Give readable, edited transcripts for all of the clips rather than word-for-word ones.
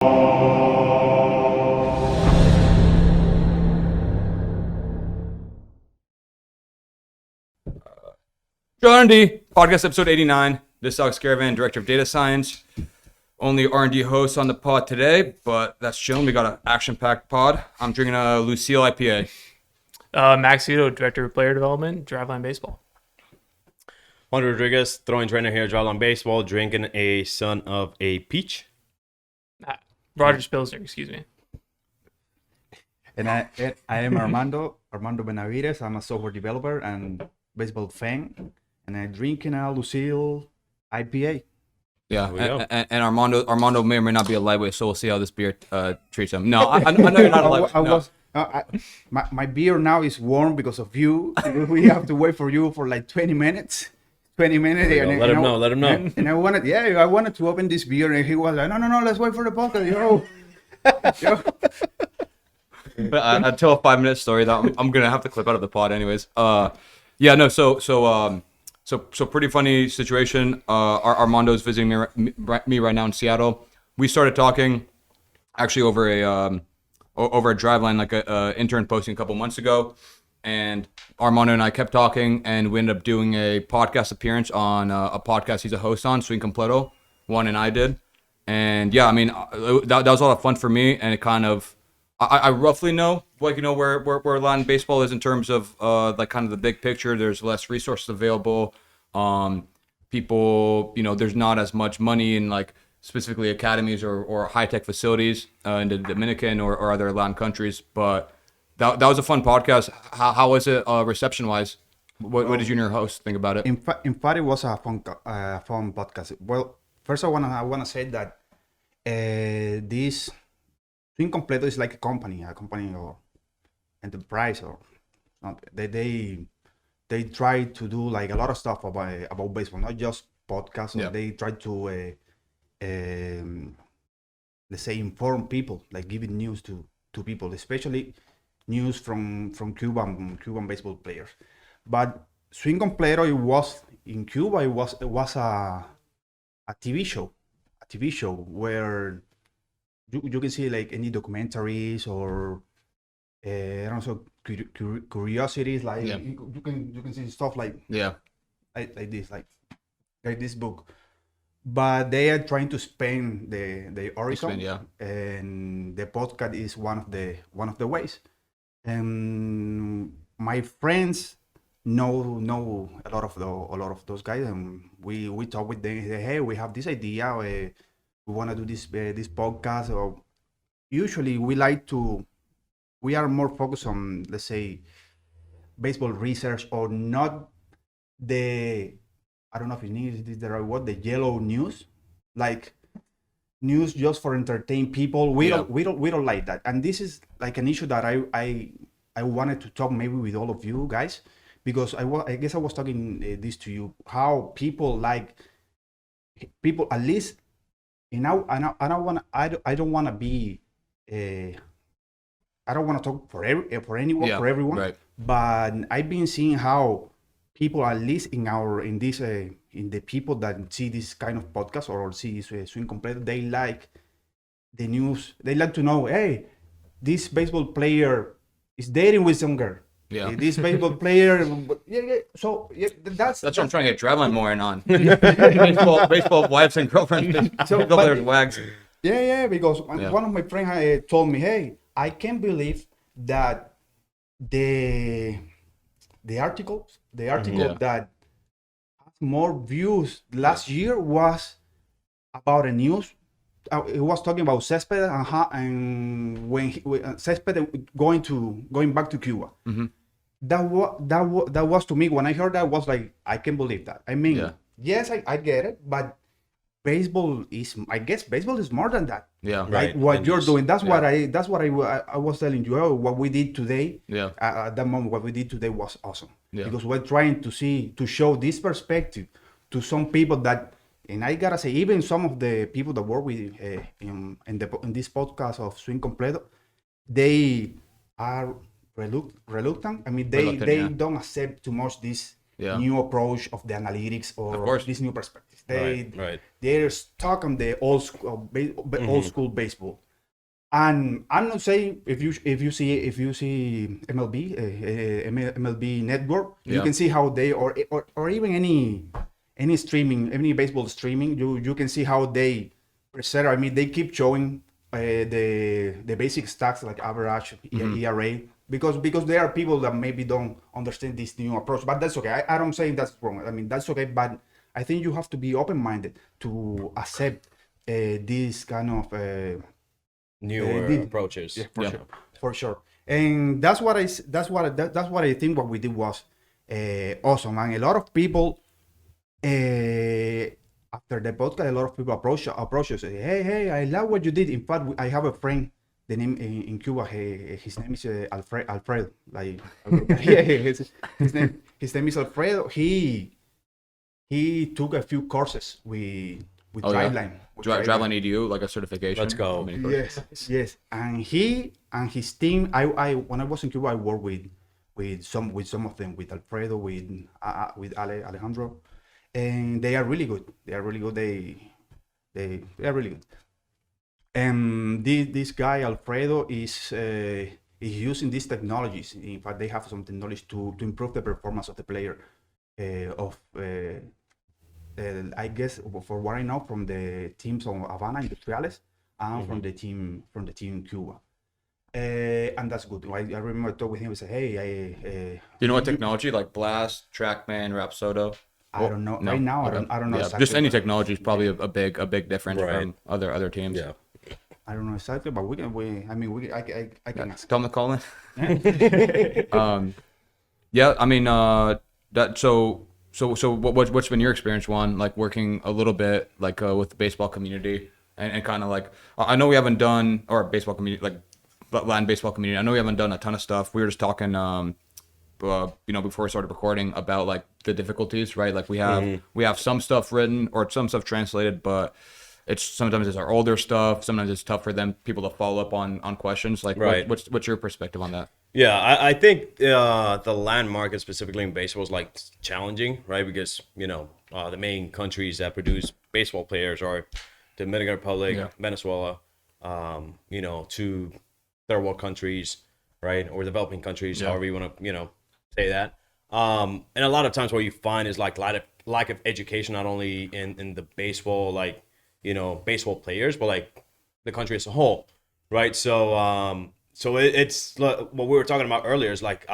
R&D podcast episode 89. This is Alex Caravan, director of data science. Only R&D host on the pod today, but that's chilling. We got an action-packed pod. I'm drinking a Lucille IPA. Max Dutto, director of player development, Driveline Baseball. Juan Rodriguez, throwing trainer here, Driveline Baseball, drinking a Son of a Peach. Rogers Pilsner, excuse me. And I am Armando Benavides. I'm a software developer and baseball fan, and I'm drinking a Lucille IPA. Yeah, and Armando may or may not be a lightweight, so we'll see how this beer treats him. No, I know you're not a lightweight. My beer now is warm because of you. We have to wait for you for like 20 minutes. 20 minutes. Let him know. And I wanted to open this beer, and he was like, no, let's wait for the podcast, yo. But until a 5-minute story that I'm gonna have to clip out of the pod, anyways. So pretty funny situation. Armando's visiting me right now in Seattle. We started talking, actually over a Driveline, like a intern posting a couple months ago, and Armando and I kept talking, and we ended up doing a podcast appearance on a podcast he's a host on, SwingCompleto. Juan and I did, and yeah, I mean that was a lot of fun for me, and it kind of. I roughly know, like, you know, where Latin baseball is in terms of like kind of the big picture. There's less resources available. People, you know, there's not as much money in like specifically academies or high tech facilities in the Dominican or other Latin countries. But that was a fun podcast. How was it reception wise? What did you and your host think about it? In fact, it was a fun podcast. Well, first I wanna say that this SwingCompleto is like a company or enterprise or something. They try to do like a lot of stuff about baseball, not just podcasts. Yeah. They try to let's say inform people, like giving news to people, especially news from Cuban baseball players. But SwingCompleto, it was in Cuba. It was a TV show where you can see like any documentaries or also curiosities, like you can see stuff like like this book, but they are trying to expand the horizon, and the podcast is one of the ways. And my friends know a lot of those guys, and we talk with them. Say, hey, we have this idea. We want to do this podcast. Or usually we are more focused on, let's say, baseball research, or not I don't know if it is the right word, the yellow news, like news just for entertain people. We don't like that. And this is like an issue that I wanted to talk maybe with all of you guys, because I guess I was talking this to you, how people at least. And I don't want to be. I don't want to talk for anyone, for everyone. Right. But I've been seeing how people, at least in the people that see this kind of podcast or see SwingCompleto, they like the news. They like to know, hey, this baseball player is dating with some girl. Yeah. This baseball player, So that's what I'm trying to get Driveline more in on. baseball wives and girlfriends. Players wags. Yeah, because one of my friends told me, hey, I can't believe that the article that has more views last year was about a news. It was talking about Cespedes and when Cespedes going back to Cuba. Mm-hmm. That was to me, when I heard that, was like, I can't believe that. I mean, yes, I get it, but baseball is more than that. Yeah, right. What you're doing, that's what I was telling you. What we did today, at that moment, what we did today was awesome. Yeah. Because we're trying to show this perspective to some people that, and I gotta say, even some of the people that work with in this podcast of SwingCompleto, they are reluctant. I mean, they don't accept too much this new approach of the analytics or this new perspective. They're stuck on the old school, old school baseball. And I'm not saying if you see MLB MLB Network, you can see how they or even any streaming, any baseball streaming, you can see how they preserve. I mean, they keep showing the basic stats like average, ERA, because there are people that maybe don't understand this new approach, but that's okay. I don't say that's wrong. I mean, that's okay, but I think you have to be open-minded to accept this kind of newer approaches. Yeah, for sure. And that's what I think what we did was awesome. And a lot of people after the podcast, a lot of people approach us, say, hey, I love what you did. In fact, I have a friend. The name in Cuba, his name is Alfredo. Like, yeah, his name is Alfredo. He took a few courses with Driveline. Driveline EDU, like a certification. Let's go. Yes. And he and his team. I when I was in Cuba, I worked with some of them, with Alfredo, with Alejandro, and they are really good. They are really good. They are really good. And this guy Alfredo is using these technologies. In fact, they have some technology to improve the performance of the player. I guess for what I know from the teams of Havana Industriales and from the team Cuba. And that's good. I remember talking with him and said, hey, do you know what technology like Blast, TrackMan, Rapsodo? I don't know. No, right now, I don't know. Yeah, exactly. Just any technology is probably a big difference from other teams. Yeah. I don't know exactly, but I can ask. Tell them to call in. Yeah, I mean, So what's been your experience, Juan, like working a little bit like with the baseball community and kind of like, I know we haven't done, or baseball community, like Latin baseball community, I know we haven't done a ton of stuff. We were just talking, before we started recording about like the difficulties, right? Like we have some stuff written or some stuff translated, but sometimes it's our older stuff. Sometimes it's tough for people to follow up on questions. Like, what's your perspective on that? Yeah, I think the land market specifically in baseball is like challenging, right? Because the main countries that produce baseball players are Dominican Republic, Venezuela, to third world countries, right, or developing countries, however you want to say that. And a lot of times what you find is like lack of education, not only in the baseball baseball players, but like the country as a whole, right? So it's what we were talking about earlier is like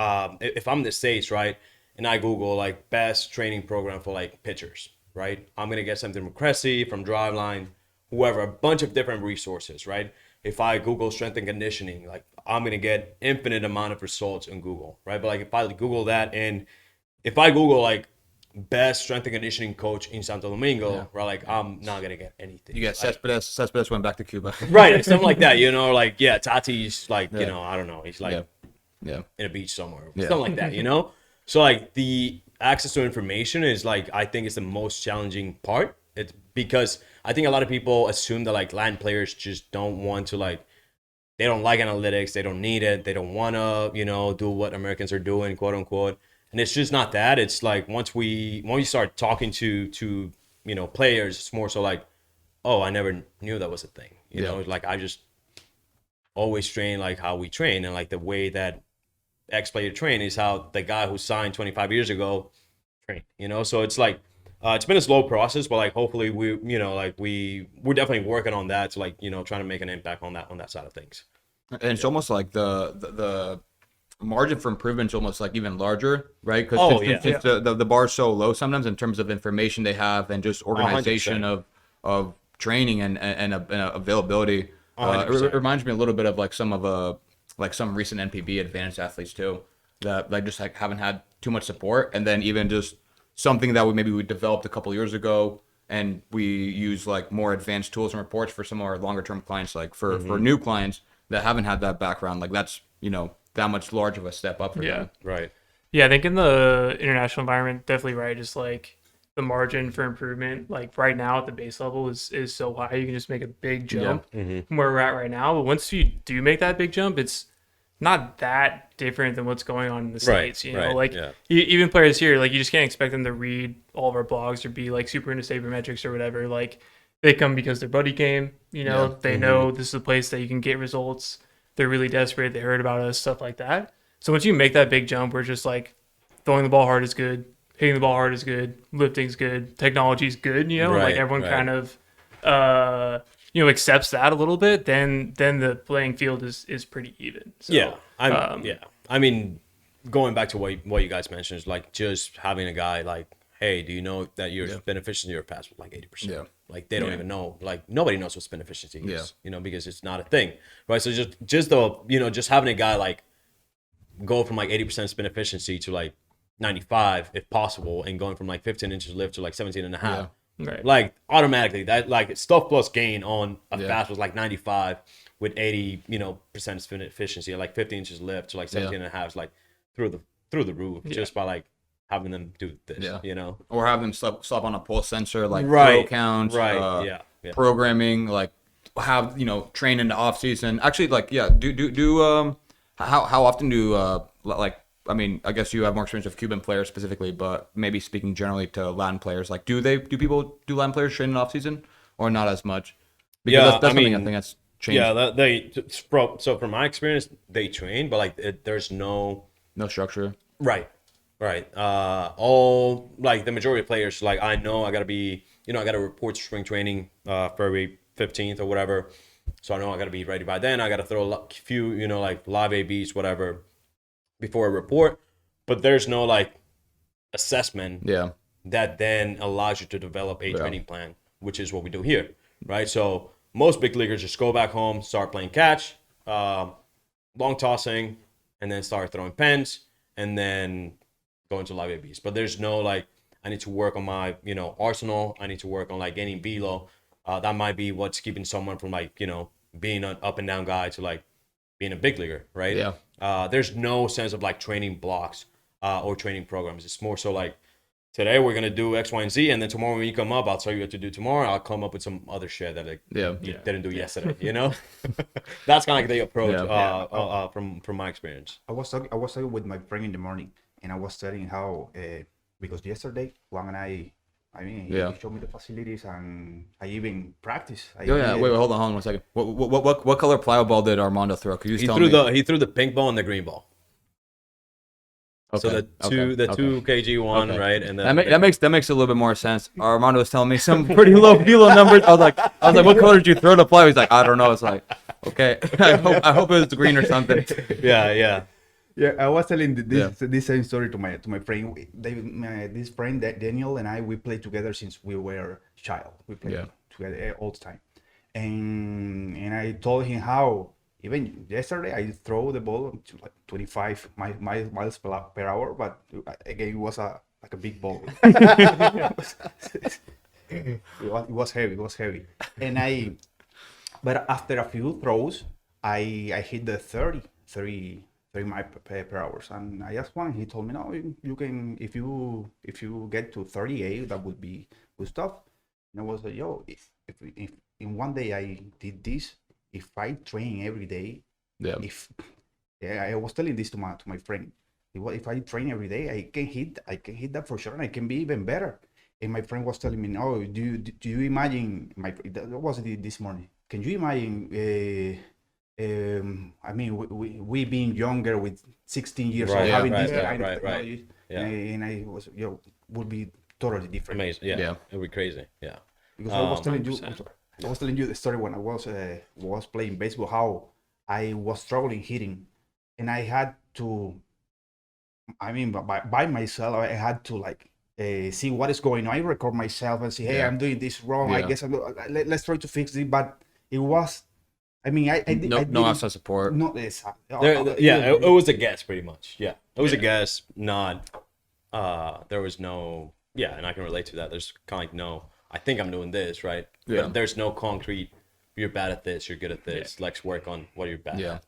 if I'm in the States, right, and I Google like best training program for like pitchers, right, I'm gonna get something from Cressy, from Driveline, whoever, a bunch of different resources, right? If I Google strength and conditioning, like I'm gonna get infinite amount of results in Google, right? But like if I Google that, and if I Google like best strength and conditioning coach in Santo Domingo, right? Like I'm not gonna get anything. You get Cespedes went back to Cuba, right? Something like that, like Tati's like I don't know, he's like in a beach somewhere, something like that, So like the access to information is like I think it's the most challenging part. It's because I think a lot of people assume that like Latin players just don't want to they don't like analytics, they don't need it, they don't want to do what Americans are doing, quote unquote. And it's just not that. It's like when we start talking to players, it's more so like, oh, I never knew that was a thing. You know, like I just always train like how we train, and like the way that ex-player train is how the guy who signed 25 years ago trained. So it's like it's been a slow process, but like hopefully we're definitely working on that to trying to make an impact on that side of things. And it's almost like the margin for improvement is almost like even larger, right? Because the bar is so low sometimes in terms of information they have and just organization of training and availability. It reminds me a little bit of like some recent NPB advanced athletes too, that like just like haven't had too much support, and then even just something that we developed a couple years ago, and we use like more advanced tools and reports for some of our longer term clients, like for new clients that haven't had that background, like that's that much large of a step up for them. Right. Yeah, I think in the international environment, definitely right. Just like the margin for improvement, like right now at the base level is so high, you can just make a big jump from where we're at right now. But once you do make that big jump, it's not that different than what's going on in the States, you know, like yeah. even players here, like you just can't expect them to read all of our blogs or be like super into sabermetrics or whatever. Like they come because their buddy came, you know, they know this is a place that you can get results. They're really desperate. They heard about us, stuff like that. So once you make that big jump, we're just like throwing the ball hard is good, hitting the ball hard is good, lifting's good, technology's good, you know, like everyone kind of, you know, accepts that a little bit, then the playing field is pretty even. So, I mean, going back to what you guys mentioned is like just having a guy like, hey, do you know that your spin efficiency your pass was like 80%? Yeah. Like they don't even know. Like nobody knows what spin efficiency is. You know, because it's not a thing, right? So just the just having a guy like go from like 80% spin efficiency to like 95 if possible, and going from like 15 inches lift to like 17 and a half. Right. Like automatically that like stuff plus gain on a fast was like 95 with 80 percent spin efficiency, and like 15 inches lift to like 17 and a half is like through the roof just by like having them do this, or have them slap on a pulse sensor, like Right. throw count, Right. programming, like have train in the off season. Actually, like do how often do like, I mean, I guess you have more experience with Cuban players specifically, but maybe speaking generally to Latin players, like do Latin players train in off season or not as much? Because that's something I think that's changed. Yeah, so from my experience, they train, but like there's no structure. Right. All like the majority of players, like I know I gotta be, I gotta report to spring training February 15th or whatever. So I know I gotta be ready by then. I gotta throw a few, like live ABs, whatever, before I report. But there's no like assessment that then allows you to develop a training plan, which is what we do here, right? So most big leaguers just go back home, start playing catch, long tossing, and then start throwing pens, and then go into live ABs. But there's no like, I need to work on my, arsenal. I need to work on like getting velo. That might be what's keeping someone from like, being an up and down guy to like being a big leaguer, right? Yeah. There's no sense of like training blocks or training programs. It's more so like, today we're gonna do X, Y, and Z, and then tomorrow when you come up, I'll tell you what to do tomorrow. I'll come up with some other shit that like you didn't do yesterday. That's kind of like the approach from my experience. I was talking with my friend in the morning, and I was telling how because yesterday Juan and I mean, he showed me the facilities, and I even practiced. Wait, hold on 1 second. What color plyo ball did Armando throw? Could you just tell me? He threw the pink ball and the green ball. Okay. So the 2 kg one, right? And then that makes a little bit more sense. Armando was telling me some pretty low velo numbers. I was like, what color did you throw the plyo? He's like, I don't know. It's like, okay, I hope it was green or something. Yeah. I was telling this same story to my friend. This friend Daniel and I, we played together since we were child. We played together all the time, and I told him how even yesterday I throw the ball to like 25 miles per hour, but again it was like a big ball. It was heavy, and but after a few throws, I hit the 30 miles per hour, and I asked one. He told me, no, you can, if you get to 38, that would be good stuff. And I was like, yo, if in one day I did this, if I train every day, I was telling this to my friend. If I train every day, I can hit that for sure, and I can be even better. And my friend was telling me, no, do you imagine that was it this morning? Can you imagine? I mean, we being younger with 16 years old, having this kind of technology, and I was, would be totally different. Amazing, yeah. It'd be crazy, yeah. Because I was telling you the story when I was playing baseball, how I was struggling hitting, and I had to, I mean, by myself, I had to like see what is going on. I record myself and say, hey, I'm doing this wrong. I guess let's try to fix it. But it was, I mean, I no outside support. No, it was a guess pretty much. Yeah, it was a guess. Not, there was no. Yeah, and I can relate to that. There's kind of like no. I think I'm doing this right. Yeah. But there's no concrete. You're bad at this. You're good at this. Let's work on what you're bad at.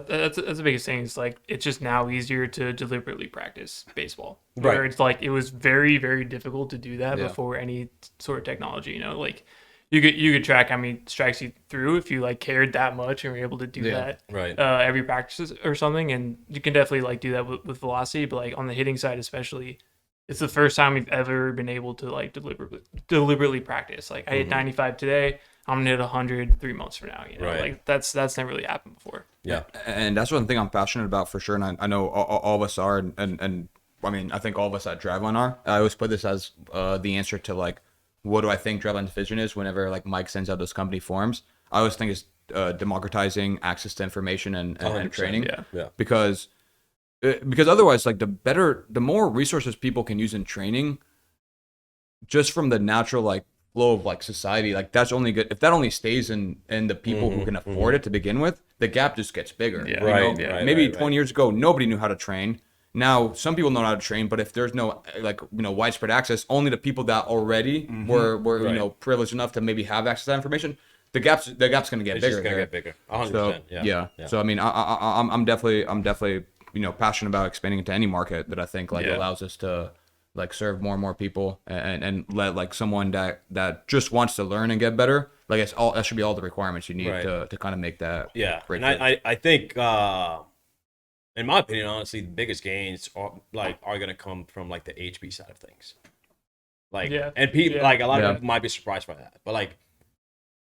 That's the biggest thing. It's like it's just now easier to deliberately practice baseball. Right. Where it's like it was very, very difficult to do that before any sort of technology. Like you could track how many strikes you threw if you like cared that much and were able to do that right. every practice or something. And you can definitely like do that with velocity, but like on the hitting side especially, it's the first time we've ever been able to like deliberately practice. Like I hit 95 today, I'm gonna hit 100 3 months from now. You know, Right. like that's never really happened before. Yeah. And that's one thing I'm passionate about for sure, and I know all of us are, and I mean I think all of us at Driveline are. I always put this as the answer to like, what do I think Driveline's vision is whenever like Mike sends out those company forums. I always think it's democratizing access to information and 100%, training. yeah. Because otherwise, like the more resources people can use in training, just from the natural like flow of like society, like that's only good if that only stays in the people who can afford it to begin with. The gap just gets bigger. Yeah. you Right, know? right, Maybe right, 20 years ago, nobody knew how to train. Now some people know how to train, but if there's no like widespread access, only the people that already were Right. privileged enough to maybe have access to that information, the gap's gonna get It's bigger. just gonna there. get bigger. 100%. So Yeah. So I mean, I'm definitely passionate about expanding into any market that I think like Yeah. allows us to like serve more and more people and let like someone that just wants to learn and get better. Like it's all that should be all the requirements you need Right. to kind of make that. Yeah, great and fit. I think in my opinion, honestly, the biggest gains are gonna come from like the HB side of things. Like and people like a lot of people might be surprised by that, but like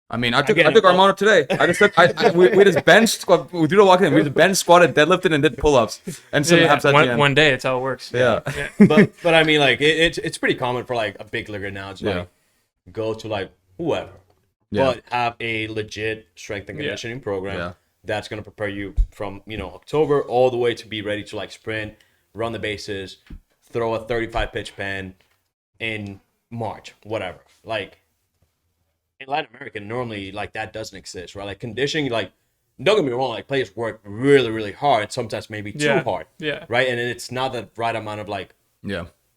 I mean, I took Again, Armando today. I just took we just bench squat. We did a walk in. We just bench squatted, deadlifted, and did pull ups and some abs at the end. One day, it's how it works. Yeah. but I mean like it's pretty common for like a big leaguer now to like go to like whoever, but have a legit strength and conditioning program that's gonna prepare you from October all the way to be ready to like sprint, run the bases, throw a 35 pitch pen in March, whatever. Like in Latin America, normally like that doesn't exist, right? Like conditioning, like don't get me wrong, like players work really, really hard, sometimes maybe too hard, right? And it's not the right amount of like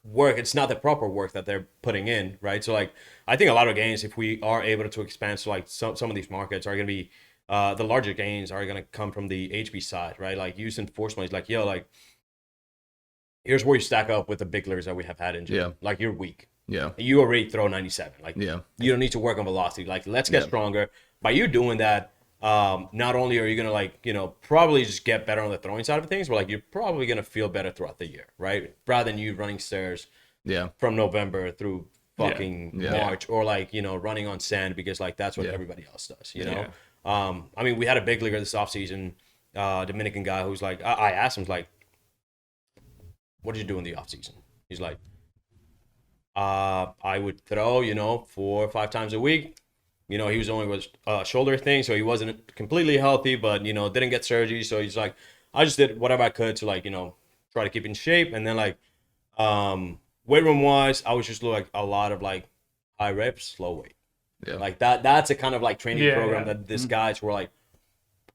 work. It's not the proper work that they're putting in, right? So like I think a lot of gains, if we are able to expand, so like some of these markets are gonna be the larger gains are gonna come from the HB side, right? Like using force is like like here's where you stack up with the big leaguers that we have had in gym. Like you're weak. Yeah. You already throw 97. Like you don't need to work on velocity. Like let's get stronger. By you doing that, not only are you gonna like, probably just get better on the throwing side of things, but like you're probably gonna feel better throughout the year, right? Rather than you running stairs from November through fucking March or like, running on sand because like that's what everybody else does, know? I mean, we had a big leaguer this offseason, Dominican guy who's like, I asked him like, what did you do in the offseason? He's like, I would throw, 4 or 5 times a week. He was only with a shoulder thing, so he wasn't completely healthy, but, didn't get surgery. So he's like, I just did whatever I could to, like, try to keep in shape. And then, like, weight room wise, I was just like a lot of, like, high reps, slow weight. Yeah. Like, that's a kind of, like, training program that these guys who are, like,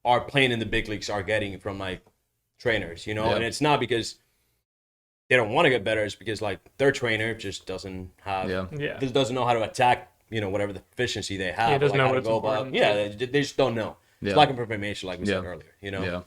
are playing in the big leagues are getting from, like, trainers, And it's not because they don't want to get better, it's because like their trainer just doesn't have doesn't know how to attack whatever the deficiency they have, doesn't know how what to go about they just don't know. It's lack of information, like we said earlier, Yeah,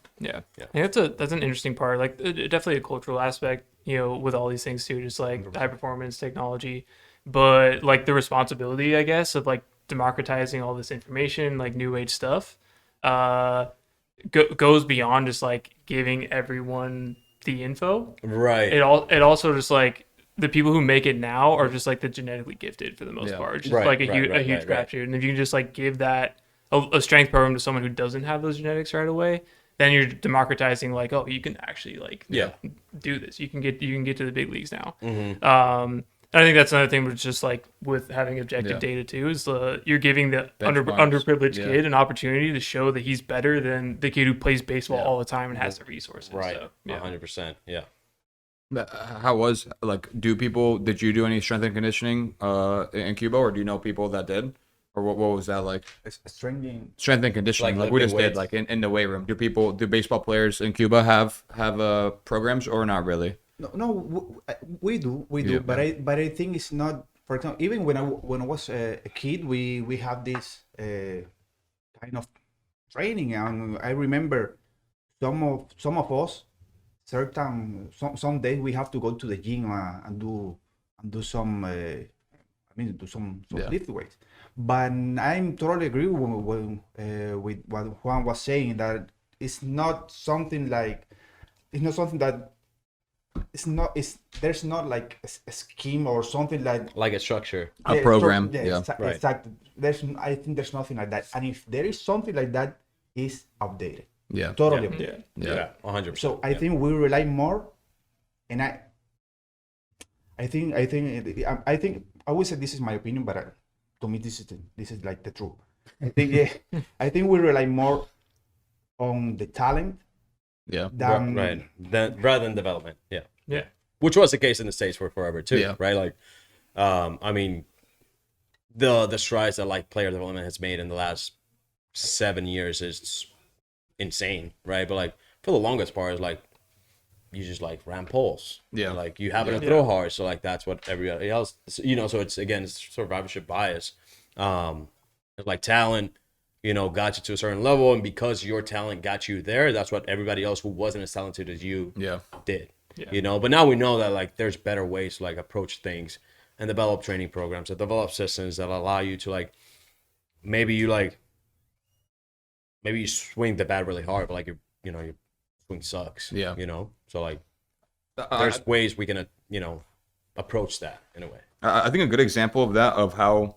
that's an interesting part, like definitely a cultural aspect, with all these things too, just like high performance technology, but like the responsibility, I guess, of like democratizing all this information, like new age stuff, goes beyond just like giving everyone the info, right? It also just like the people who make it now are just like the genetically gifted for the most part. It's just like a huge crapshoot. And if you can just like give that a strength program to someone who doesn't have those genetics right away, then you're democratizing like, oh, you can actually like do this. You can get to the big leagues now. I think that's another thing, which just like with having objective data too, is you're giving the underprivileged kid an opportunity to show that he's better than the kid who plays baseball all the time and has the resources. Right, so, 100%. Yeah. How was like? Did you do any strength and conditioning in Cuba, or do you know people that did, or what was that like? Strength and conditioning, like we just did, like in the weight room. Do baseball players in Cuba have programs or not really? No, we do, but I think it's not. For example, even when I was a kid, we have this kind of training, and I remember some of us some days we have to go to the gym and do some mean, do some Yeah. lift weights. But I'm totally agree with what Juan was saying, that it's not something like, it's not something that there's not like a scheme or something like a structure. A program, yeah, yeah. Right. exactly. I think there's nothing like that, and if there is something like that, it's outdated. Yeah. Totally Yeah. outdated. Yeah. 100%. So I think we rely more, and I think I would say this is my opinion, but to me this is like the truth. I think I think we rely more on the talent Yeah. than Right. Rather than development. Yeah. Yeah. Which was the case in the States for forever too. Yeah. Right. Like, I mean, the strides that like player development has made in the last 7 years is insane. Right. But like for the longest part, it's like you just like ran poles. Yeah. Like you happen to throw hard. So like that's what everybody else, you know, so it's again, it's survivorship bias. It's like talent, you know, got you to a certain level, and because your talent got you there, that's what everybody else who wasn't as talented as you Yeah. did. Yeah. You know, but now we know that like there's better ways to like approach things and develop training programs, that develop systems that allow you to like maybe you swing the bat really hard, but like your swing sucks. Yeah. You know, so like I- there's ways we can approach that in a way. I think a good example of that, of how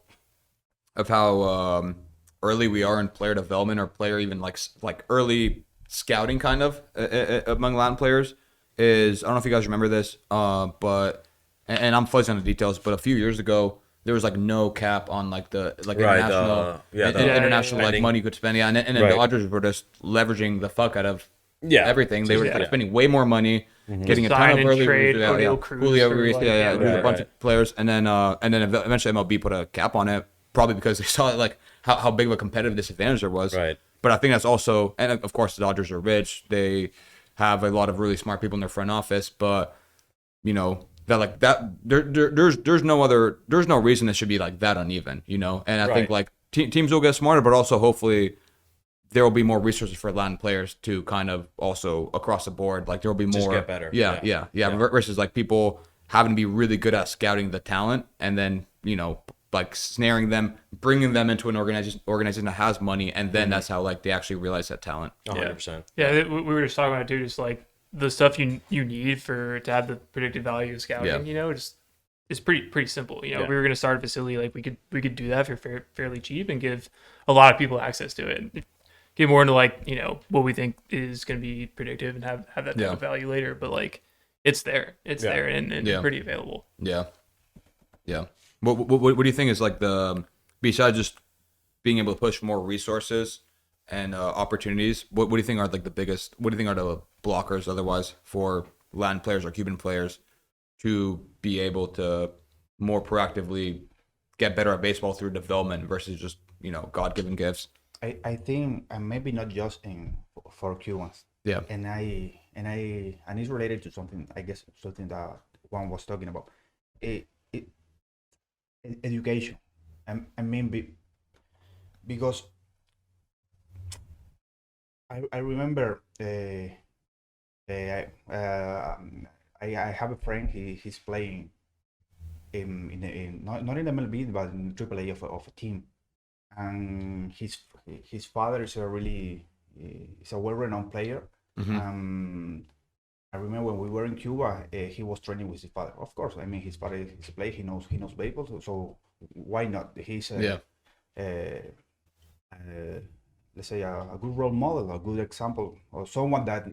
early we are in player development, or player even like early scouting kind of among Latin players, is, I don't know if you guys remember this, but and I'm fuzzy on the details, but a few years ago there was like no cap on like the international international like spending. money you could spend, and then Right. Dodgers were just leveraging the fuck out of Yeah. everything. They were Yeah. like spending way more money, getting a ton Sign of and early trade yeah, Julio yeah. Cruz Julio for, Cruz, like, yeah. There's a bunch right. of players, and then eventually MLB put a cap on it, probably because they saw like how big of a competitive disadvantage there was. Right. But I think that's also, and of course the Dodgers are rich. They have a lot of really smart people in their front office, but you know that like that there's no reason it should be like that uneven, you know. And I think Right. like teams will get smarter, but also hopefully there will be more resources for Latin players to kind of also across the board. Like there will be more. Just get better. Yeah. Yeah. Versus like people having to be really good at scouting the talent, and then like snaring them, bringing them into an organization that has money, and then that's how like they actually realize that talent. 100%. Yeah, we were just talking about it too. Just like the stuff you need to have the predictive value of scouting. Yeah. You know, just it's pretty simple. You know, Yeah. we were going to start a facility, like we could do that for fairly cheap and give a lot of people access to it. Get more into like what we think is going to be predictive and have that type of value later. But like it's there, there and pretty available. Yeah. What do you think is like besides just being able to push more resources and opportunities? What do you think are like the biggest? What do you think are the blockers otherwise for Latin players or Cuban players to be able to more proactively get better at baseball through development versus just God-given gifts? I think, and maybe not just for Cubans. Yeah. And it's related to something, I guess, something that Juan was talking about. Education. I mean, because I remember I have a friend. He's playing in not in MLB but in AAA of a team, and his father is a well-renowned player. I remember when we were in Cuba, he was training with his father. Of course, I mean his father is a player. He knows baseball, so why not? He's let's say a good role model, a good example, or someone that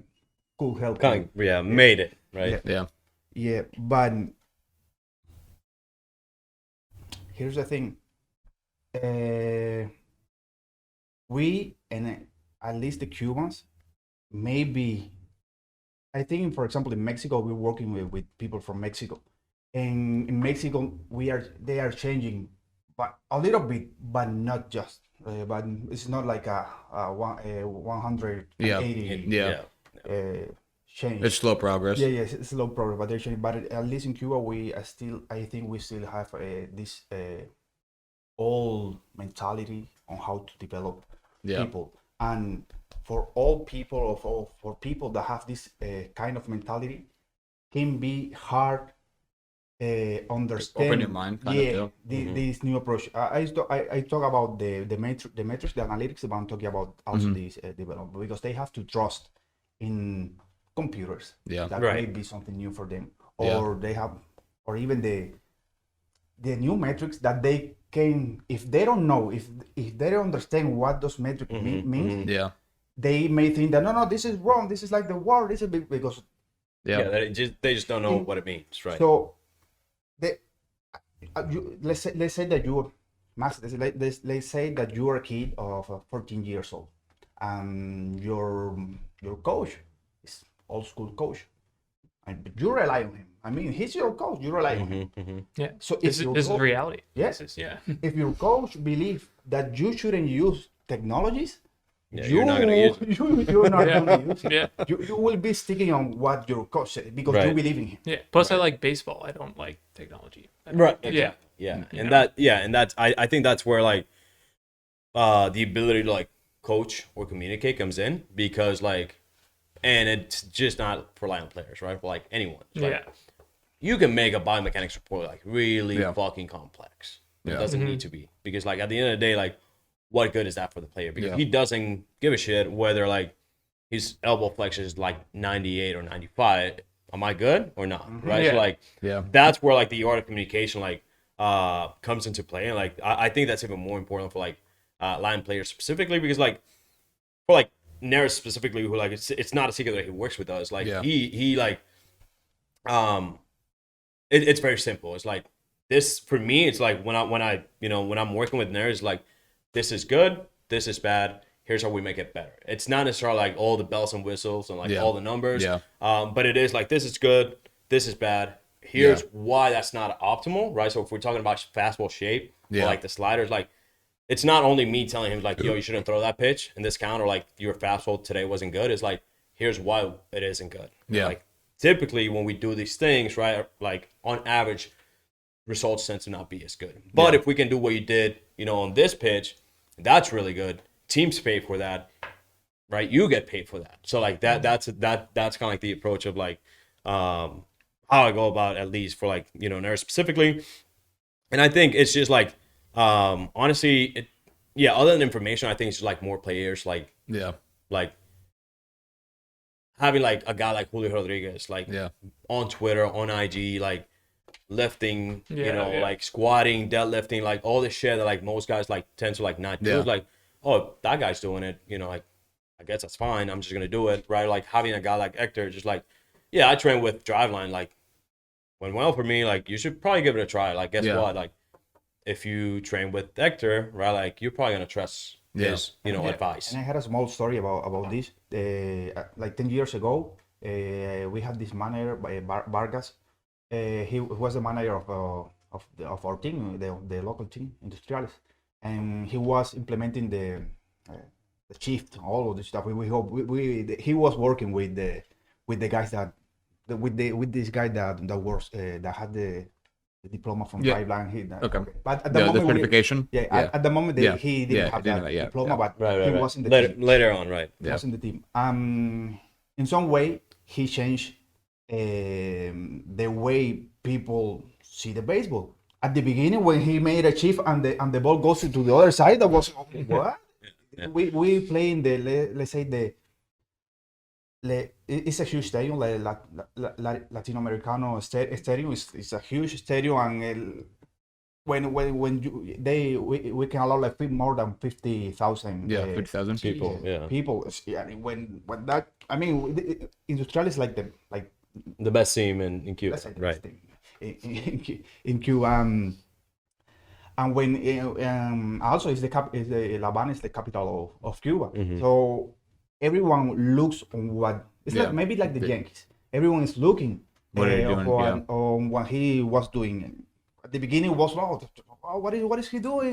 could help him. Made it right. Yeah, but here's the thing. We, and at least the Cubans, maybe, I think, for example, in Mexico, we're working with people from Mexico. And in Mexico, they are changing, but a little bit, but not just. But it's not like a 180 change. It's slow progress. Yeah, it's slow progress, but they're changing. But at least in Cuba, I think we still have this old mentality on how to develop people. And for all people, for people that have this kind of mentality, can be hard understand. Open your mind, kind of deal. This new approach. I talk about the metrics, the analytics, but I'm talking about also this development, because they have to trust in computers. Yeah. That Right. may be something new for them, Yeah. or they have, or even the new metrics that they can, if they don't know, if they don't understand what those metrics mean, Yeah. they may think that no, this is wrong. This is like the war. This is because Yeah. Yeah, they just don't know what it means, right? so let's say that you, let's say that you are a kid of 14 years old, and your coach is old school coach, and you rely on him. I mean, he's your coach. You rely on him. Yeah. So if This your is coach- reality. Yes. This is, yeah. If your coach believes that you shouldn't use technologies, Yeah, you're not gonna use it. You're not gonna use it. Yeah. You will be sticking on what your coach said because you Right. believe in him. Yeah. Plus, I like baseball. I don't like technology. Right. Yeah. Yeah. You And know? that's I think that's where like the ability to like coach or communicate comes in, because like, and it's just not for line players, right? For like anyone. Like, Yeah. you can make a biomechanics report like really Yeah. fucking complex. It Yeah. doesn't need to be, because like at the end of the day, like what good is that for the player? Because Yeah. he doesn't give a shit whether like his elbow flexion is like 98 or 95. Am I good or not? Right. Yeah. So like Yeah. that's where like the art of communication like comes into play. And like I think that's even more important for like line players specifically, because like for like Neris specifically, who like it's not a secret that he works with us. Like Yeah. he like it's very simple. It's like this for me. It's like when I you know when I'm working with Neris, like this is good, this is bad. Here's how we make it better. It's not necessarily like all the bells and whistles and like Yeah. all the numbers. Yeah. But it is like this is good, this is bad. Here's why that's not optimal, right? So if we're talking about fastball shape, or Yeah. like the sliders, like it's not only me telling him like, yo, you shouldn't throw that pitch in this count, or like your fastball today wasn't good. It's like, here's why it isn't good. Yeah. Like typically when we do these things, right, like on average, results tend to not be as good. But if we can do what you did, you know, on this pitch, that's really good. Teams pay for that, right? You get paid for that. So like that's kind of like the approach of like how I go about, at least for like, you know, Neris specifically. And I think it's just like honestly, other than information, I think it's just like more players like having like a guy like Julio Rodriguez like on Twitter, on IG, like lifting, you know, like squatting, deadlifting, like all this shit that like most guys like tend to like not do. It's like, oh, that guy's doing it, you know, like I guess that's fine. I'm just gonna do it, right? Like having a guy like Hector, just like, I train with Driveline, like went well for me. Like you should probably give it a try. Like guess what? Like if you train with Hector, right? Like you're probably gonna trust his, you know, advice. And I had a small story about this. Like 10 years ago, we had this manager by Vargas. He was the manager of our team, the local team, Industriales, and he was implementing the shift, all of this stuff. He was working with the guys with this guy that was that had the diploma from Driveline. Okay. But at the The moment, certification. at the moment he didn't have that diploma, but he was in the team. Later on, right? He was in the team. In some way, he changed the way people see the baseball. At the beginning, when he made a shift and the ball goes to the other side, that was what? We play in the let's say it's a huge stadium, Latino Americano stadium. It's a huge stadium, and when we can allow like more than 50,000 50,000 people. people. When that, I mean, Industrial is like the best team in Cuba, let's say the right? best team in Cuba. And when also is La Habana is the capital of Cuba, so everyone looks on what it's like, maybe like the Yankees. Everyone is looking on what he was doing. At the beginning, was what is he doing?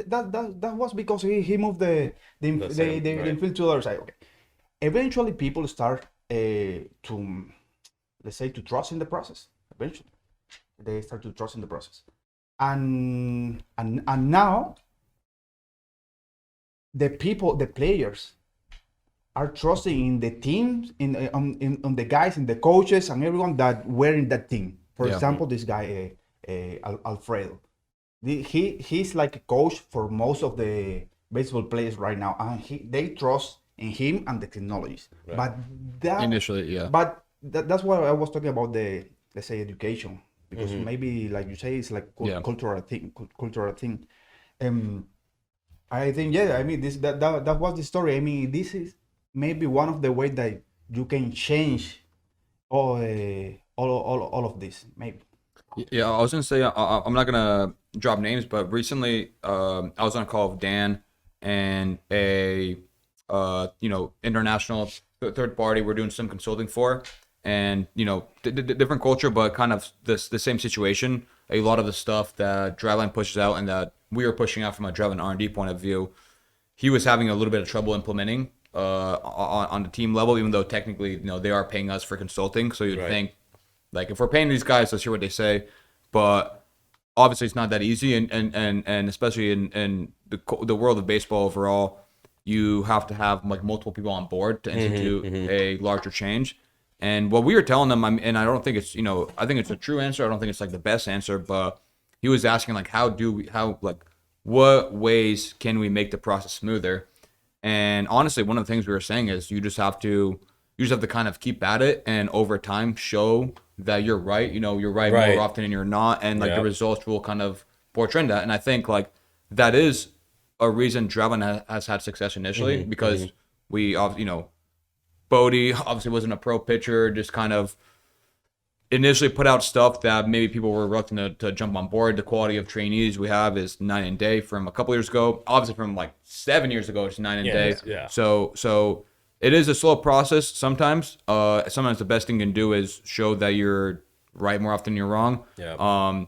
That was because he moved the infield to the other side. Okay. Eventually, people start to, let's say, to trust in the process. Eventually, they start to trust in the process. And now the players are trusting in the teams, on the guys, in the coaches, and everyone that were in that team For Yeah. example, this guy, Alfredo, he's like a coach for most of the baseball players right now, and they trust in him and the technologies. Right. But that Initially, yeah. But that's why I was talking about the, let's say, education, because Mm-hmm. maybe like you say, it's like Yeah. cultural thing, cultural thing. I think, yeah, I mean, that was the story. I mean, this is maybe one of the ways that you can change all of this, maybe. Yeah, I was gonna say I'm not gonna drop names, but recently I was on a call with Dan and a international third party we're doing some consulting for, and different culture, but kind of the same situation. A lot of the stuff that Driveline pushes out and that we were pushing out from a Driveline R&D point of view, he was having a little bit of trouble implementing on the team level, even though technically they are paying us for consulting. So you'd Right. think, like, if we're paying these guys, let's hear what they say. But obviously it's not that easy, and especially in the world of baseball overall, you have to have like multiple people on board to institute a larger change. And what we were telling them, and I don't think it's I think it's a true answer. I don't think it's like the best answer, but he was asking like what ways can we make the process smoother? And honestly, one of the things we were saying is you just have to kind of keep at it, and over time show that you're right. You're right Right. more often than you're not, and like Yeah. the results will kind of portray that. And I think like that is a reason Driveline has had success initially, because we Bodie obviously wasn't a pro pitcher, just kind of initially put out stuff that maybe people were reluctant to jump on board. The quality of trainees we have is night and day from a couple years ago. Obviously from like 7 years ago, it's night and day. Yeah. So it is a slow process sometimes. Sometimes the best thing you can do is show that you're right more often than you're wrong. Yeah.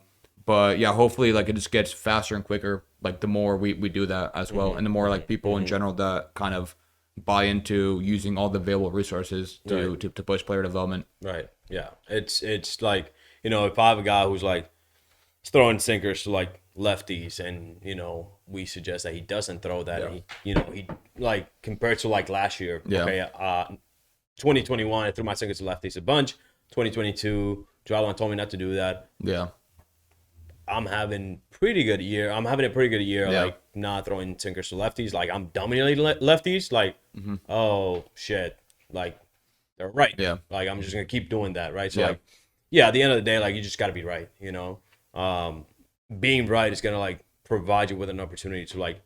But yeah, hopefully like it just gets faster and quicker, like the more we do that as well. And the more like people in general that kind of buy into using all the available resources to push player development. Right. Yeah. It's like, if I have a guy who's like throwing sinkers to like lefties, and we suggest that he doesn't throw that, Yeah. he like compared to like last year. Yeah. Okay. 2021, I threw my sinkers to lefties a bunch. 2022, Driveline told me not to do that. Yeah. I'm having a pretty good year. Yeah. Like not throwing sinkers to lefties. Like I'm dominating lefties. Like, oh shit, like they're right. Yeah. Like I'm just gonna keep doing that, right? So Yeah. like, yeah, at the end of the day, like you just gotta be right. Being right is gonna like provide you with an opportunity to like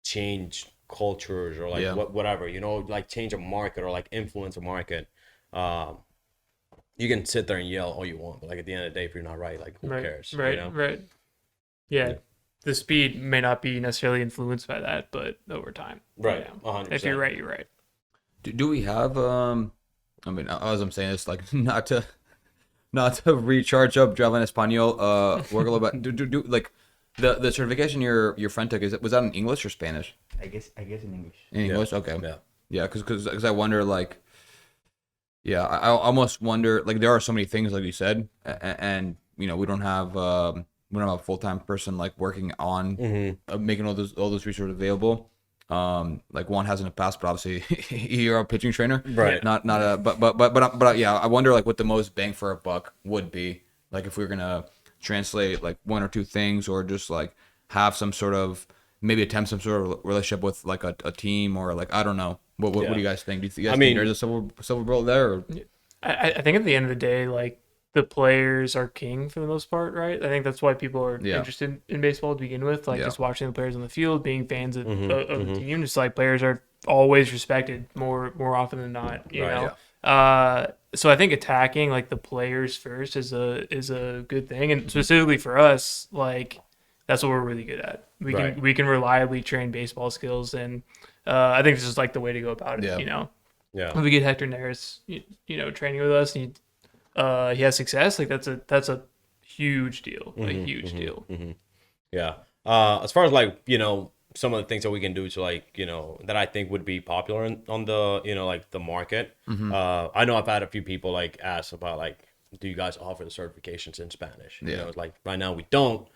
change cultures or like Yeah. whatever. Like change a market or like influence a market. You can sit there and yell all you want, but like at the end of the day, if you're not right, like who cares? Right. Yeah. The speed may not be necessarily influenced by that, but over time. Right. 100%. 100%. If you're right, you're right. Do we have I mean, as I'm saying this, like not to recharge up Driveline Espanol, work a little bit. Do like the certification your friend took, was that in English or Spanish? I guess in English. In English, okay. Yeah. Yeah, because I wonder, like, yeah, I almost wonder, like, there are so many things, like you said, and we don't have a full-time person like working on making all those resources available. Like Juan has in the past, but obviously you're a pitching trainer, Right? Not a but yeah, I wonder like what the most bang for a buck would be, like if we were gonna translate like one or two things, or just like have some sort of maybe attempt some sort of relationship with like a team, or like I don't know. What do you guys think? Do you guys think there's a silver bullet there? Or? I think at the end of the day, like the players are king for the most part, right? I think that's why people are interested in baseball to begin with, like just watching the players on the field, being fans of the team. Just like players are always respected more often than not, you know. Yeah. So I think attacking like the players first is a good thing, and specifically for us, like that's what we're really good at. We can reliably train baseball skills, and I think this is like the way to go about it. You know, if we get Hector Neris, training with us, and he has success, like that's a huge deal, huge deal. Yeah. As far as like some of the things that we can do to like that I think would be popular on the like the market. I know I've had a few people like ask about like, do you guys offer the certifications in Spanish? It's like right now we don't.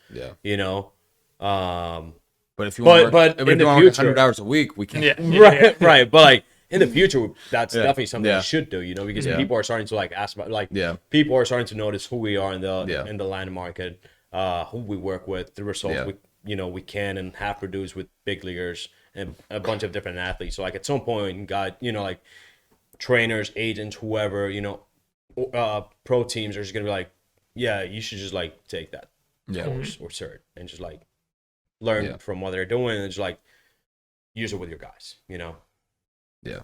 But if you want, but if in you the want future, 100 hours a week, we can. Right. But like in the future, that's definitely something Yeah. we should do, because Yeah. people are starting to like ask about, like, Yeah. people are starting to notice who we are in the Yeah. land market, who we work with, the results we can and have produced with big leaguers and a bunch of different athletes. So like at some point, God, like trainers, agents, whoever, pro teams are just gonna be like, yeah, you should just like take that course or cert and just like learn from what they're doing and just like use it with your guys, Yeah.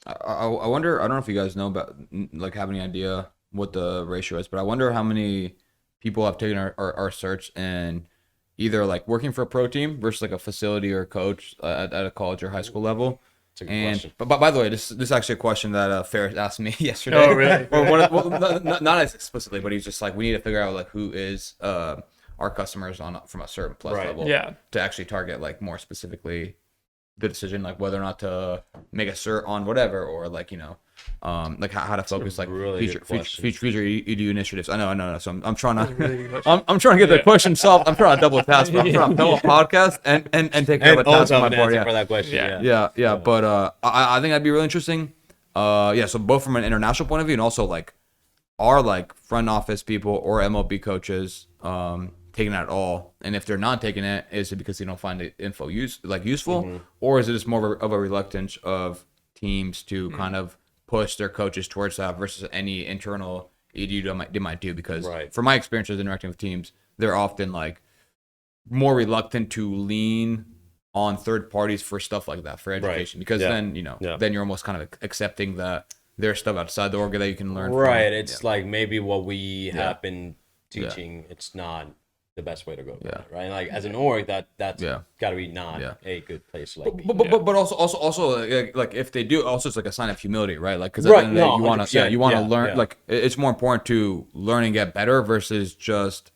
I wonder, I don't know if you guys know about, like, have any idea what the ratio is, but I wonder how many people have taken our certs and either like working for a pro team versus like a facility or a coach at a college or high school level. It's a good question. But by the way, this is actually a question that Ferris asked me yesterday. Oh, really? Not as explicitly, but he's just like, we need to figure out like who is our customers from a certain plus level to actually target like more specifically the decision, like whether or not to make a cert on whatever, or like, like how to focus like really future EDU initiatives. I know. So I'm trying to Really good I'm trying to get the question solved. I'm trying to double task, but I'm trying to fill a podcast and take care of a task on my board. For that question. Yeah. But I think that'd be really interesting. So both from an international point of view and also like our like front office people or MLB coaches taking it at all, and if they're not taking it, is it because they don't find the info useful, or is it just more of a reluctance of teams to kind of push their coaches towards that versus any internal EDU they might do? Because from my experiences interacting with teams, they're often like more reluctant to lean on third parties for stuff like that, for education, because then then you're almost kind of accepting that there's stuff outside the org that you can learn from. It's like maybe what we have been teaching, it's not the best way to go about it, right? Like as an org, that's got to be not a good place to like be. But also like if they do, also it's like a sign of humility, right? Like because at the end of the day, you want to learn. Like it's more important to learn and get better versus just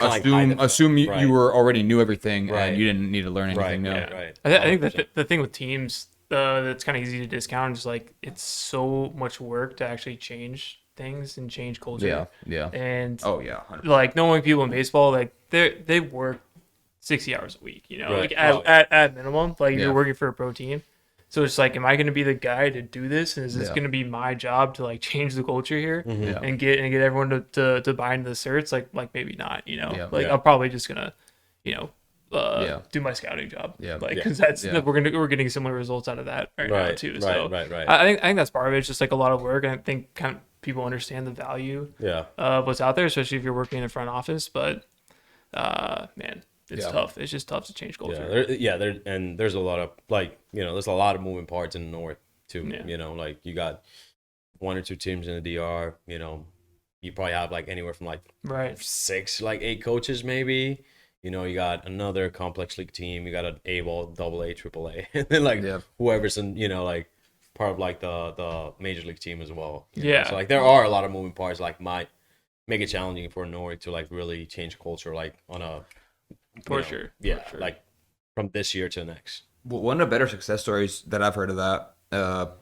assume you were already knew everything and you didn't need to learn anything new. Right. I think that the thing with teams that's kind of easy to discount is like it's so much work to actually change things and change culture. And 100%. like knowing people in baseball, like they work 60 hours a week, like at minimum, like you're working for a pro team. So it's like, am I going to be the guy to do this? And is this going to be my job to like change the culture here and get everyone to buy into the certs? Like maybe not, I'm probably just gonna, do my scouting job, because that's we're getting similar results out of that now too. I think that's part of it. It's just like a lot of work, and I think kind of people understand the value of what's out there, especially if you're working in the front office. But man, it's tough. It's just tough to change culture. There's a lot of there's a lot of moving parts in the north too. Like you got one or two teams in the DR. You probably have like anywhere from like 6, like 8 coaches maybe. You got another complex league team. You got an A-ball, AA, AAA, and then like whoever's in, like part of like the major league team as well. So like there are a lot of moving parts. Like might make it challenging for Norway to like really change culture, like on a for sure. Like from this year to the next. Well, one of the better success stories that I've heard of that,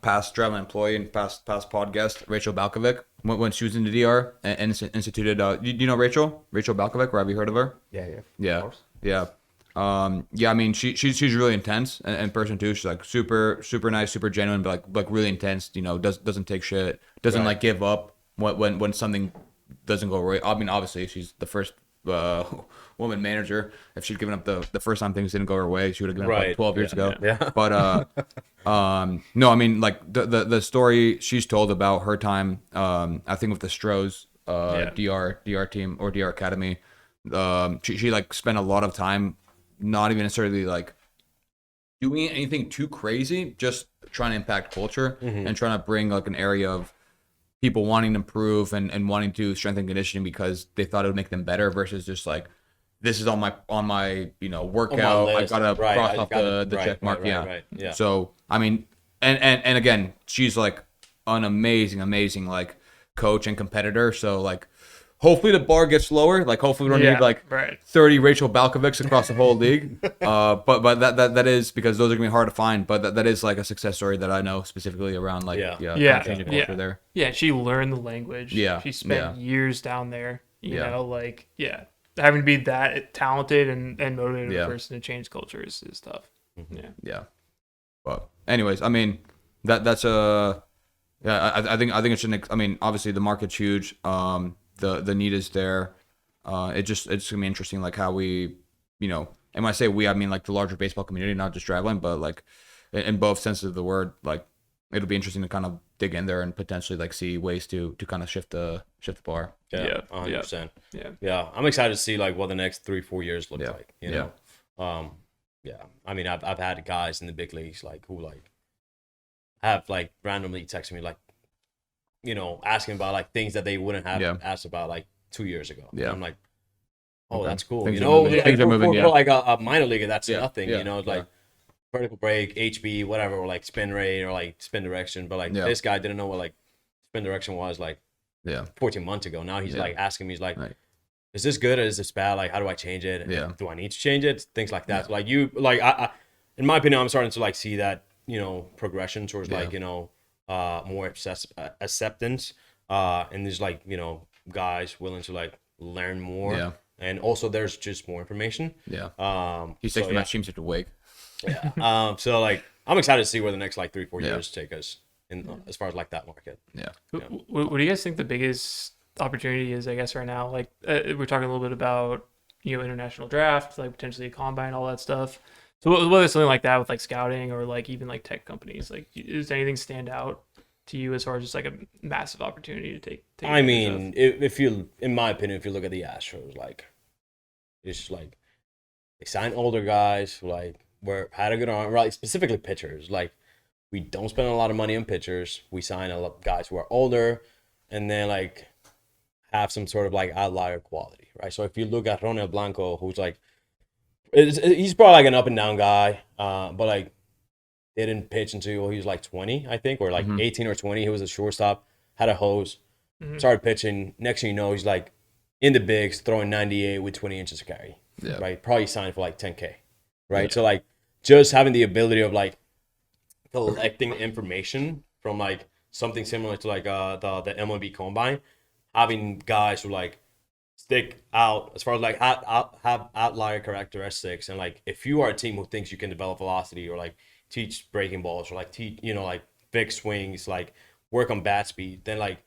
past Driveline employee and past podcast, Rachel Balkovec, when she was in the DR and instituted. Do you know Rachel Balkovec? Or have you heard of her? Yeah. Of course. Yeah. I mean, she's really intense and person too. She's like super nice, super genuine, but like really intense. Doesn't take shit. Doesn't like give up when something doesn't go right. I mean, obviously she's the first woman manager. If she'd given up the first time things didn't go her way, she would have given up like 12 years ago. But no, I mean, like the story she's told about her time, I think with the Stros DR team or DR Academy, she like spent a lot of time not even necessarily like doing anything too crazy, just trying to impact culture and trying to bring like an area of people wanting to improve and wanting to strengthen conditioning because they thought it would make them better versus just like, this is on my workout. I gotta cross off the check mark. Yeah. So I mean, and again, she's like an amazing like coach and competitor. So like, hopefully the bar gets lower. Like hopefully we don't need like 30 Rachel Balkovics across the whole league. But that is because those are gonna be hard to find. But that is like a success story that I know specifically around like changing culture there. Yeah, she learned the language. Yeah, she spent years down there. You know, like having to be that talented and motivated person to change culture is tough. Yeah. But anyways, I mean, that's a yeah. I think it's I mean, obviously the market's huge. The need is there. It's gonna be interesting, like how we, and when I say we, I mean like the larger baseball community, not just Driveline, but like in both senses of the word. Like it'll be interesting to kind of dig in there and potentially like see ways to kind of shift the bar. Yeah, 100%. Yeah. Yeah, I'm excited to see like what the next 3-4 years look like. You Yeah. know, yeah. I mean, I've had guys in the big leagues like who like have like randomly texted me like, asking about like things that they wouldn't have asked about like 2 years ago. Yeah. And I'm like, oh, Okay. that's cool. Things you are know, moving. like, Things are moving, for like a minor leaguer, that's nothing. Yeah. You know, like vertical break, HB, whatever, or like spin rate or like spin direction. But like this guy didn't know what like spin direction was like 14 months ago. Now he's like asking me, he's like, is this good or is this bad? Like, how do I change it? Yeah. Do I need to change it? Things like that. So, like I, in my opinion, I'm starting to like see that, progression towards like, more acceptance. And there's like, guys willing to like learn more. Yeah. And also there's just more information. Yeah. He's taking that seems to wake. Yeah. So like, I'm excited to see where the next like 3-4 years take us in as far as like that market. Yeah. What do you guys think the biggest opportunity is, I guess, right now? Like we're talking a little bit about, international draft, like potentially a combine, all that stuff. So whether it's something like that with like scouting or like even like tech companies, like does anything stand out to you as far as just like a massive opportunity to take I mean, if you, in my opinion, if you look at the Astros, like it's just like they sign older guys who like had a good arm, right? Specifically pitchers. Like we don't spend a lot of money on pitchers. We sign a lot of guys who are older, and then like have some sort of like outlier quality, right? So if you look at Ronel Blanco, who's like, he's probably like an up and down guy, but like didn't pitch until he was like 20, I think, or like 18 or 20. He was a shortstop, had a hose, started pitching. Next thing you know, he's like in the bigs, throwing 98 with 20 inches of carry, right? Probably signed for like 10K, right? So like just having the ability of like collecting information from like something similar to like the MLB Combine, having guys who like stick out as far as like have outlier characteristics, and like if you are a team who thinks you can develop velocity or like teach breaking balls or like teach like big swings, like work on bat speed, then like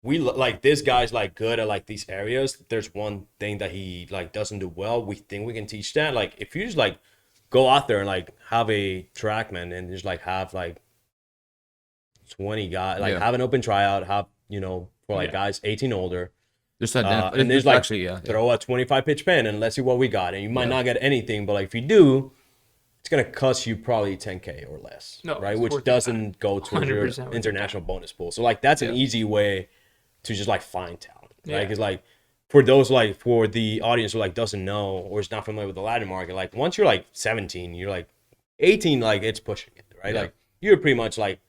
we like this guy's like good at like these areas. There's one thing that he like doesn't do well. We think we can teach that. Like if you just like go out there and like have a trackman and just like have like 20 guys, like have an open tryout, have for like guys 18 older. Just that, and there's like actually, throw a 25 pitch pen and let's see what we got. And you might not get anything, but like if you do, it's gonna cost you probably 10K or less, right? Which doesn't go towards your international bonus pool. So like that's an easy way to just like find talent, right? Because like for those like for the audience who like doesn't know or is not familiar with the Latin market, like once you're like 17, you're like 18, like it's pushing it, right? Like you're pretty much like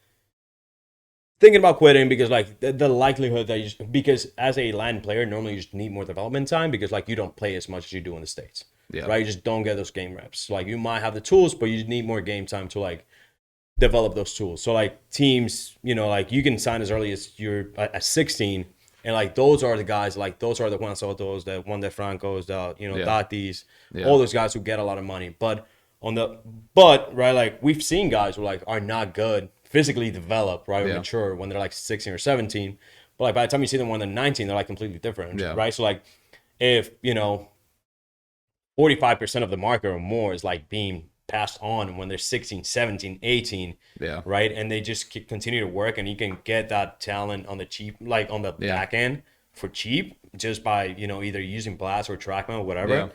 thinking about quitting because like the likelihood that because as a Latin player, normally you just need more development time because like you don't play as much as you do in the States, right? You just don't get those game reps. Like you might have the tools, but you need more game time to like develop those tools. So like teams, like you can sign as early as you're at 16, and like those are the guys, like those are the Juan Soto's, the Juan De Franco's, the Tatis, all those guys who get a lot of money. But right, like we've seen guys who like are not good physically developed, right, or mature when they're like 16 or 17, but like by the time you see them when they're 19, they're like completely different, right? So like if 45% of the market or more is like being passed on when they're 16, 17, 18, right, and they just continue to work, and you can get that talent on the cheap, like on the back end for cheap, just by either using blast or trackman or whatever,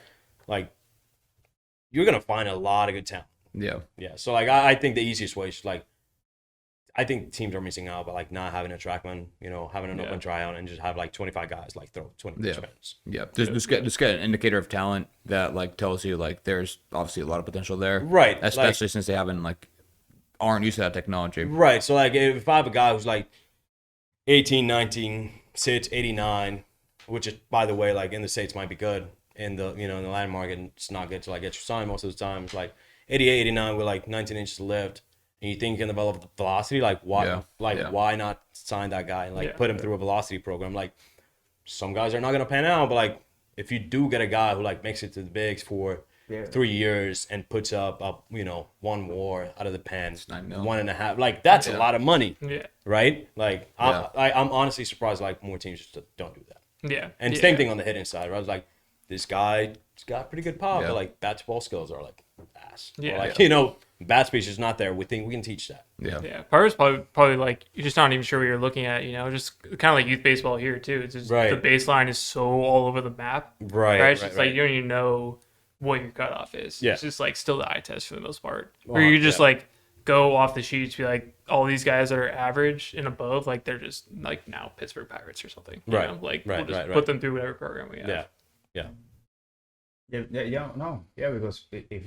like you're gonna find a lot of good talent. So like I think the easiest way is like, I think teams are missing out by like not having a trackman, having an open tryout and just have like 25 guys like throw 20 pitch pens. Just get an indicator of talent that like tells you like there's obviously a lot of potential there, right? Especially since they aren't used to that technology, right? So like if I have a guy who's like 18, 19, sits 89, which is by the way like in the States might be good, in the in the Latin market it's not good to like get your sign most of the time. It's like 88, 89 with like 19 inches of lift. And you think you can develop velocity, like why? Why not sign that guy and like put him through a velocity program? Like some guys are not gonna pan out, but like if you do get a guy who like makes it to the bigs for 3 years and puts up one war out of the pen, $9 million. 1.5. Like that's a lot of money, Yeah. right? Like I'm honestly surprised like more teams just don't do that. Yeah. And same thing on the hitting side. Where I was like, this guy's got pretty good pop, but like bat to ball skills are like ass. Yeah. Or, like bat speed is not there. We think we can teach that. Yeah. Part of it's probably like you're just not even sure what you're looking at. Just kind of like youth baseball here too. It's just the baseline is so all over the map. Right. It's just like you don't even know what your cutoff is. Yeah. It's just like still the eye test for the most part. Where you just like go off the sheets, be like all these guys that are average and above, like they're just like now Pittsburgh Pirates or something. Right. Like right. we'll just put them through whatever program we have. Yeah. Because if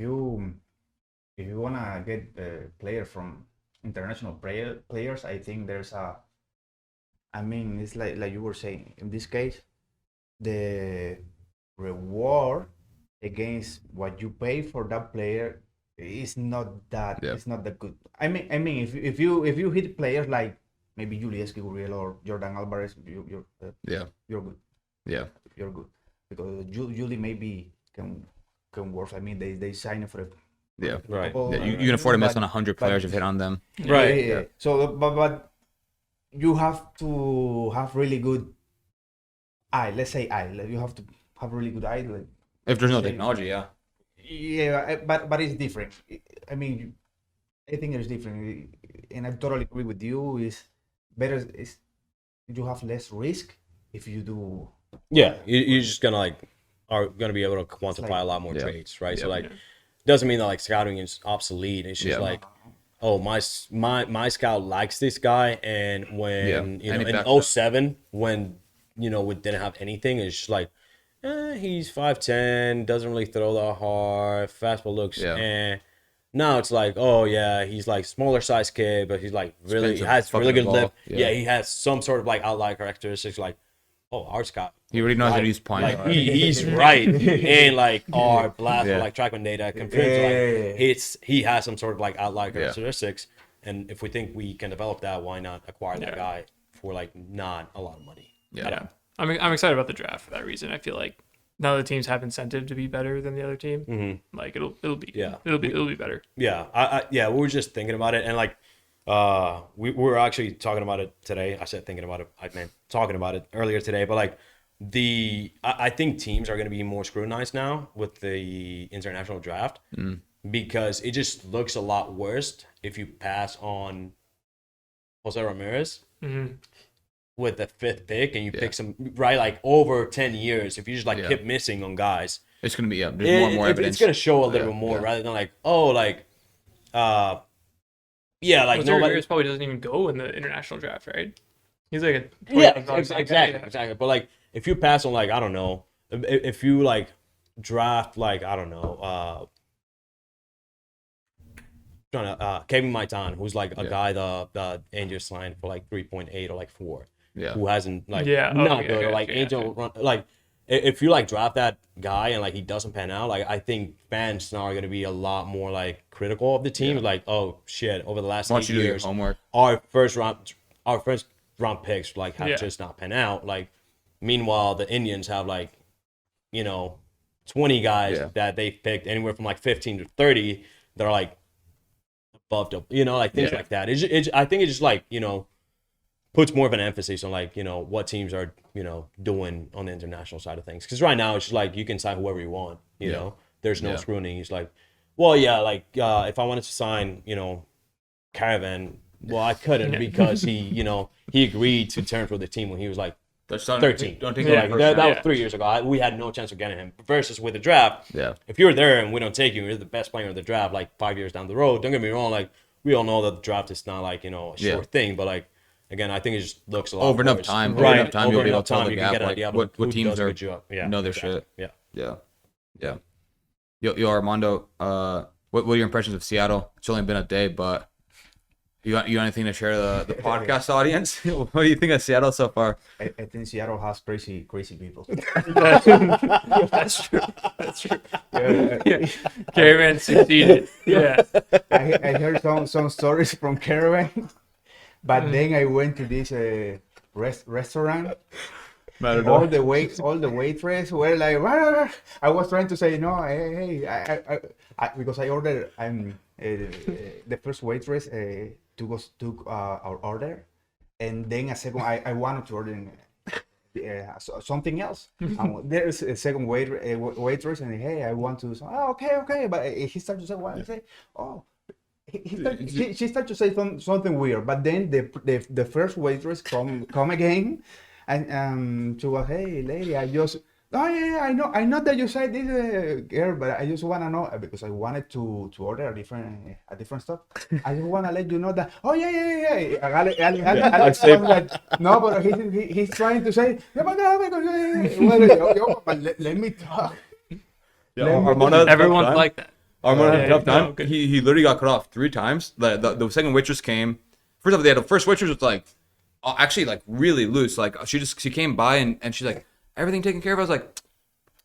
you wanna get a player from international players, I think there's it's like you were saying. In this case, the reward against what you pay for that player is not that. It's not that good. I mean, if you hit players like maybe Julius Gurriel or Jordan Alvarez, you're good. Yeah. You're good because Julie maybe can work. I mean, they sign for a Right. You can afford to miss on 100 players you've hit on them. Right. Yeah. So, but you have to have really good eye. Let's say eye. You have to have really good eye. Like, If there's no technology, yeah, but it's different. I mean, I think it's different, and I totally agree with you. Is better is you have less risk if you do. Yeah, you're just gonna are gonna be able to quantify a lot more trades, right? So doesn't mean that like scouting is obsolete. It's just like, oh, my scout likes this guy, and when in 07 when we didn't have anything, it's just like, he's 5'10", doesn't really throw that hard, fastball looks Now it's like, oh yeah, he's like smaller size kid, but he's like really has really good lip. Yeah, he has some sort of like outlier characteristics. Like, oh, our scout, he already knows how to use point. Like he's right, and like our blast or like trackman data confirms like he has some sort of like outlier characteristics. And if we think we can develop that, why not acquire that guy for like not a lot of money? Yeah. I'm excited about the draft for that reason. I feel like now the teams have incentive to be better than the other team. Like it'll be better. Yeah, we were just thinking about it, and like we were actually talking about it today. I said thinking about it. I meant talking about it earlier today. But like I think teams are going to be more scrutinized now with the international draft because it just looks a lot worse if you pass on Jose Ramirez. With the 5th pick and you pick some like over 10 years, if you just like keep missing on guys, it's gonna be there's more and more evidence. It's gonna show a little bit more rather than like like Jose Ramirez probably doesn't even go in the international draft, right? He's like exactly. But like if you pass on like I don't know, if you like draft like I don't know Kevin Maitan, who's like a guy the Angels signed for like 3.8 or like 4. Who hasn't like not good or like Angel run like if you like draft that guy and like he doesn't pan out, like I think fans now are gonna be a lot more like critical of the team. Like, oh shit, over the last 8 years, our first round picks like have just not pan out. Like meanwhile the Indians have like 20 guys that they've picked anywhere from like 15 to 30 that are like above like things like that. I think it's just like puts more of an emphasis on like what teams are doing on the international side of things, because right now it's just like you can sign whoever you want. There's no scrutiny. It's like, well, like if I wanted to sign Caravan, well I couldn't because he agreed to terms with the team when he was like 13. Don't take that was 3 years ago. We had no chance of getting him. Versus with the draft, if you're there and we don't take you, you're the best player in the draft like 5 years down the road. Don't get me wrong, like we all know that the draft is not like a sure thing, but like again, I think it just looks a lot over enough worse. time. Right. Enough time, over you'll be able enough to tell time, the you can gap get an like idea of what who teams does a are good job. know their exactly. shit. Yeah. Yo, Armando, what are your impressions of Seattle? It's only been a day, but you got anything to share the podcast audience? What do you think of Seattle so far? I think Seattle has crazy people. That's true. Caravan succeeded. Yeah. I heard some stories from Caravan, but then I went to this restaurant, all the waitress were like, "Rah." I was trying to say no, hey, I because I ordered the first waitress took our order, and then a second I wanted to order something else. There's a second waitress, and hey, I want to. Oh, okay, but he started to say what? I say, oh. She started to say something weird, but then the first waitress come again, and she was, hey lady, oh yeah, I know that you said this girl, but I just wanna know because I wanted to order a different stuff. I just wanna let you know that. Oh yeah. Alex was like, no, but he's trying to say, well, but let me talk. Yeah, Everyone's like that. Armando had a tough time. Okay. He literally got cut off 3 times. The second waitress came. First off, the first waitress was like, actually like really loose. Like she came by and she's like, everything taken care of. I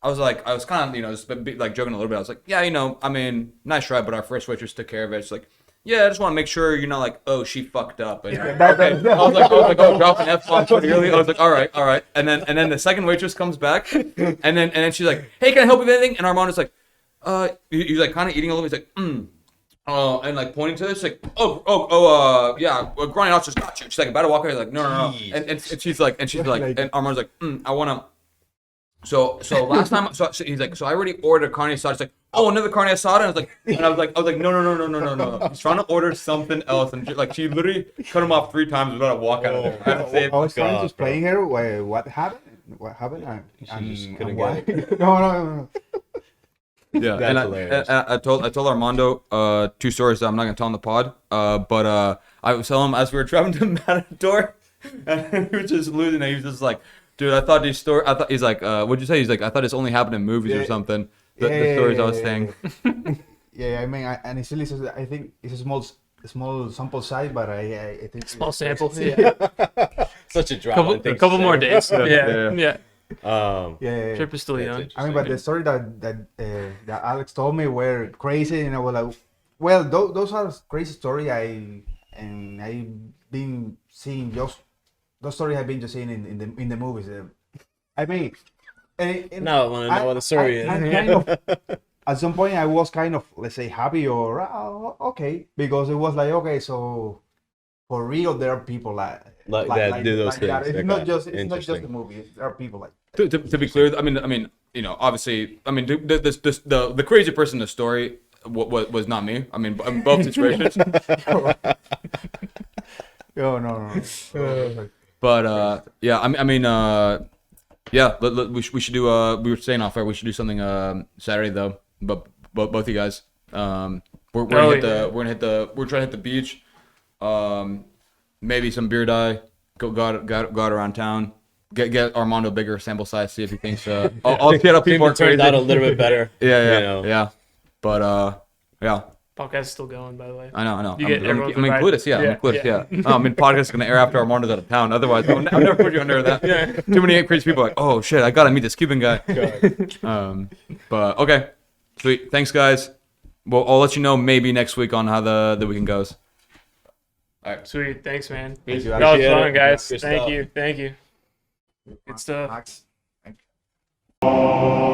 was kind of just like joking a little bit. I was like, yeah, I mean, nice try, but our first waitress took care of it. It's like, yeah, I just want to make sure you're not like, oh, she fucked up. And, okay. I was like, oh, dropping F-bomb pretty early. I was like, all right. And then the second waitress comes back, and then she's like, hey, can I help you with anything? And Armando's like, he's like kind of eating a little bit. He's like, and like pointing to this, like, yeah, grinding out just got you. She's like about to walk away, like, no. And she's like, and Armando's like, I wanna. So last time, so he's like, so I already ordered carne asada. He's like, oh, another carne asada. And I was like, no. He's trying to order something else, and she literally cut him off 3 times without a walk out of there. I was trying to explain her what happened. What happened? She just couldn't why? get it. No. Yeah, That's and hilarious. I told Armando 2 stories that I'm not gonna tell on the pod. But I was telling him as we were driving to Matador, and he was just losing it. He was just like, dude, I thought he's like, what'd you say? He's like, I thought this only happened in movies or something. The stories I was saying. Yeah, I mean, and I think it's a small sample size, but I think Small sample. Yeah. Such a drama. A couple more days. Yeah. Yeah. Trip is still That's young. interesting. I mean, but the story that Alex told me were crazy, and I was like, well, those are crazy stories. I've been seeing those stories I've been just seeing in the movies. I mean, Now I want to know what the story is. kind of, at some point, I was kind of, let's say, happy or okay, because it was like, okay, so for real, there are people like that do those that. things. It's not just the Interesting. movie. There are people like. To be clear, I mean, obviously, I mean, the crazy person in the story was not me. I mean, in both situations. No. But yeah, I mean, yeah, we should do. We were saying off air. We should do something Saturday though. But both of you guys, we're trying to hit the beach. Maybe some beer dye. Go out around town. Get Armando bigger sample size. See if he thinks. I'll see how people are crazy. Turned out a little bit better. Yeah. But yeah. Podcast is still going, by the way. I know. You I'm get everyone's included. right. I'm included. Yeah. I mean, podcast is gonna air after Armando's out of town. Otherwise, I'll never put you under that. Yeah. Too many crazy people are like, oh shit, I gotta meet this Cuban guy. But okay, sweet. Thanks, guys. Well, I'll let you know maybe next week on how the weekend goes. All right. Sweet. Thanks, man. Thank you. That was Appreciate fun, it. guys. Good Thank stuff. you. Good stuff. Max. Thank you.